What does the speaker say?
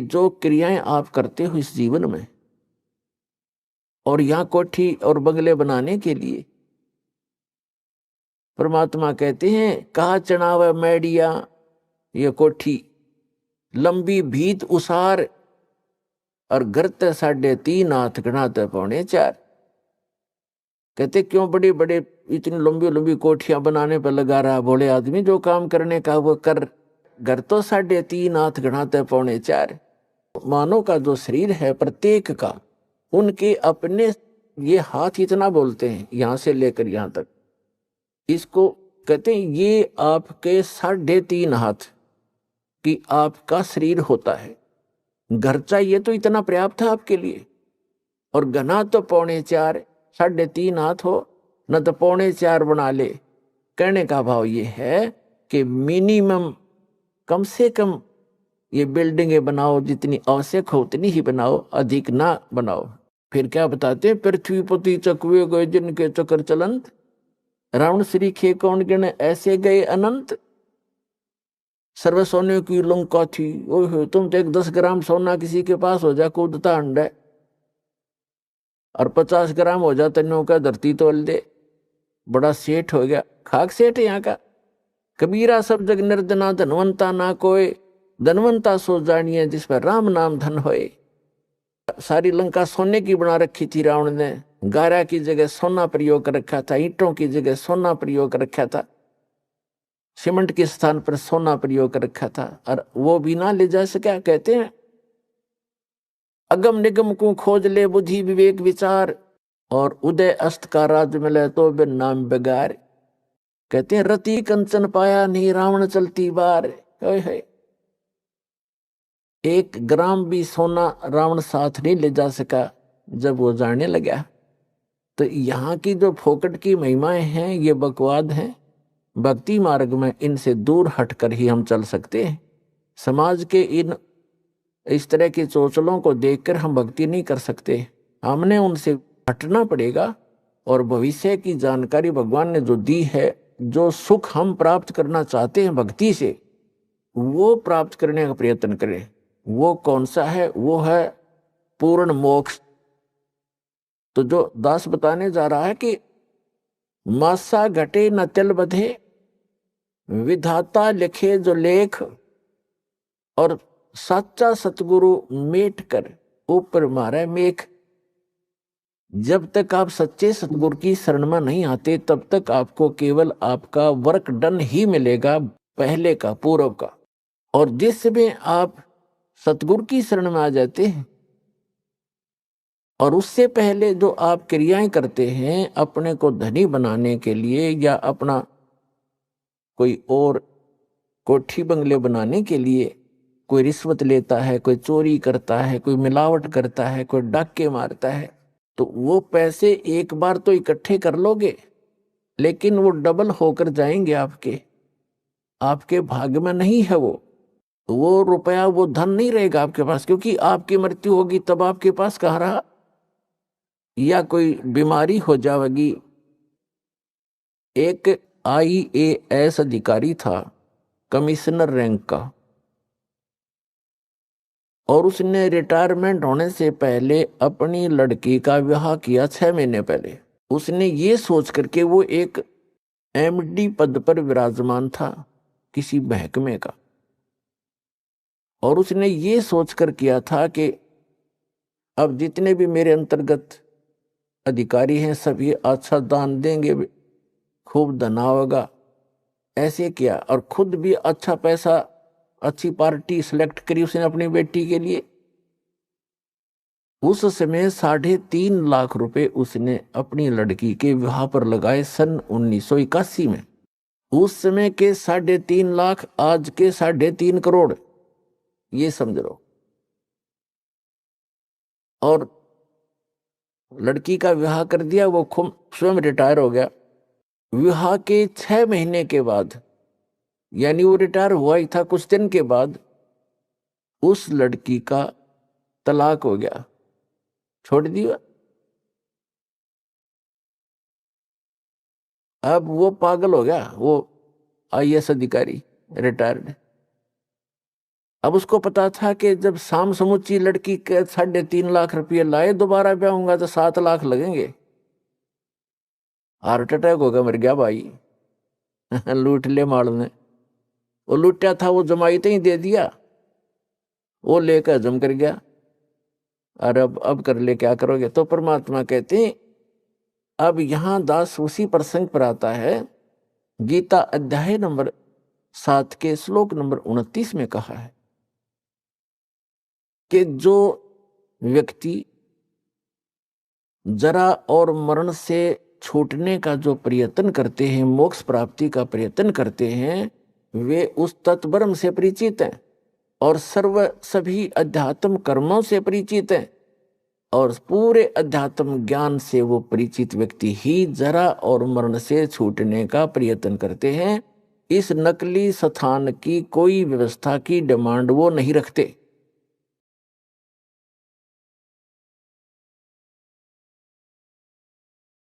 जो क्रियाएं आप करते हो इस जीवन में, और यहां कोठी और बंगले बनाने के लिए परमात्मा कहते हैं कहा चढ़ावे मैडिया ये कोठी, लंबी भीत उसार और घर ते 3.5 हाथ घना ते 4.25। कहते क्यों बड़े बड़े इतनी लंबी लंबी कोठियां बनाने पर लगा रहा भोले आदमी, जो काम करने का वो कर, घर तो 3.5 हाथ घना ते 4.25। मानव का जो शरीर है प्रत्येक का, उनके अपने ये हाथ इतना बोलते हैं यहां से लेकर यहां तक, इसको कहते हैं ये आपके 3.5 हाथ कि आपका शरीर होता है। घर चाहिए तो इतना पर्याप्त है आपके लिए, और घना तो 4.25, 3.5 हाथ हो न तो 4.25 बना ले। कहने का भाव ये है कि मिनिमम कम से कम ये बिल्डिंगें बनाओ, जितनी आवश्यक हो उतनी ही बनाओ, अधिक ना बनाओ। फिर क्या बताते हैं, पृथ्वी पति चकवे गए जिनके चक्कर चलंत, रावण श्री खे कौन गिने ऐसे गए अनंत। सर्व सोने की लंका थी, ओह तुम तो एक 10 ग्राम सोना किसी के पास हो जा कूदता अंडा, और 50 ग्राम हो जा तन्नों का धरती तोल दे, बड़ा सेठ हो गया। खाक सेठ यहाँ का। कबीरा सब जग निर्धना धनवंता ना कोय, धनवंता सो जानिए जिस पर राम नाम धन होए। सारी लंका सोने की बना रखी थी रावण ने, गारा की जगह सोना प्रयोग कर रखा था, ईंटों की जगह सोना प्रयोग कर रखा था, सीमेंट के स्थान पर सोना प्रयोग कर रखा था, और वो भी ना ले जा सका। कहते हैं अगम निगम को खोज ले बुद्धि विवेक विचार, और उदय अस्त का राज मिले तो बिन नाम बेगार। कहते हैं रति कंचन पाया नहीं रावण चलती बार। है 1 ग्राम भी सोना रावण साथ नहीं ले जा सका जब वो जाने लगा। तो यहाँ की जो फोकट की महिमाएं हैं ये बकवाद हैं। भक्ति मार्ग में इनसे दूर हटकर ही हम चल सकते हैं। समाज के इस तरह के चोचलों को देखकर हम भक्ति नहीं कर सकते, हमने उनसे हटना पड़ेगा। और भविष्य की जानकारी भगवान ने जो दी है, जो सुख हम प्राप्त करना चाहते हैं भक्ति से, वो प्राप्त करने का प्रयत्न करें। वो कौन सा है? वो है पूर्ण मोक्ष। तो जो दास बताने जा रहा है कि मासा घटे न तिल बधे, विधाता लिखे जो लेख, और सच्चा सतगुरु मेट कर ऊपर मारे मेख। जब तक आप सच्चे सतगुरु की शरण में नहीं आते तब तक आपको केवल आपका वर्क डन ही मिलेगा, पहले का, पूर्व का। और जिस समय आप सतगुरु की शरण में आ जाते हैं और उससे पहले जो आप क्रियाएं करते हैं अपने को धनी बनाने के लिए, या अपना कोई और कोठी बंगले बनाने के लिए, कोई रिश्वत लेता है, कोई चोरी करता है, कोई मिलावट करता है, कोई डाके मारता है, तो वो पैसे एक बार तो इकट्ठे कर लोगे, लेकिन वो डबल होकर जाएंगे आपके। आपके भाग्य में नहीं है वो रुपया, वो धन नहीं रहेगा आपके पास, क्योंकि आपकी मृत्यु होगी तब आपके पास कहाँ रहा, या कोई बीमारी हो जाएगी। एक IAS अधिकारी था, कमिश्नर रैंक का, और उसने रिटायरमेंट होने से पहले अपनी लड़की का विवाह किया 6 महीने पहले। उसने ये सोच करके, वो एक MD पद पर विराजमान था किसी महकमे का, और उसने ये सोचकर किया था कि अब जितने भी मेरे अंतर्गत अधिकारी हैं सभी अच्छा दान देंगे, खूब धना होगा। ऐसे किया, और खुद भी अच्छा पैसा, अच्छी पार्टी सिलेक्ट करी उसने अपनी बेटी के लिए। उस समय 3.5 लाख रुपए उसने अपनी लड़की के विवाह पर लगाए सन 1981 में। उस समय के 3.5 लाख आज के 3.5 करोड़, ये समझ लो। और लड़की का विवाह कर दिया, वो खुद स्वयं रिटायर हो गया। विवाह के 6 महीने के बाद, यानी वो रिटायर हुआ ही था, कुछ दिन के बाद उस लड़की का तलाक हो गया, छोड़ दिया। अब वो पागल हो गया, वो IAS अधिकारी रिटायर्ड। अब उसको पता था कि जब शाम समुच्ची लड़की के 3.5 लाख रुपये लाए, दोबारा ब्याहूंगा तो 7 लाख लगेंगे। हार्ट अटैक होगा, मर गया भाई। लूट ले माल ने, वो लूटा था वो जमाई तो ही दे दिया, वो लेकर हजम कर गया। और अब कर ले, क्या करोगे। तो परमात्मा कहते हैं, अब यहां दास उसी प्रसंग पर आता है। गीता अध्याय नंबर 7 के श्लोक नंबर 29 में कहा है कि जो व्यक्ति जरा और मरण से छूटने का जो प्रयत्न करते हैं, मोक्ष प्राप्ति का प्रयत्न करते हैं, वे उस तत्ब्रह्म से परिचित हैं और सभी अध्यात्म कर्मों से परिचित हैं। और पूरे अध्यात्म ज्ञान से वो परिचित व्यक्ति ही जरा और मरण से छूटने का प्रयत्न करते हैं। इस नकली स्थान की कोई व्यवस्था की डिमांड वो नहीं रखते।